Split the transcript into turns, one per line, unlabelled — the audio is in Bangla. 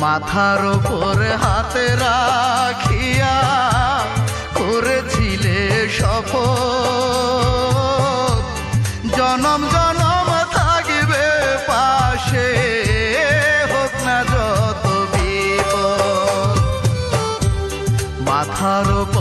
মাথার উপর হাতে রাখিয়া করেছিলে শপথ, জনম জনম থাকবে পাশে, হোক না যত বিপদ। মাথার উপর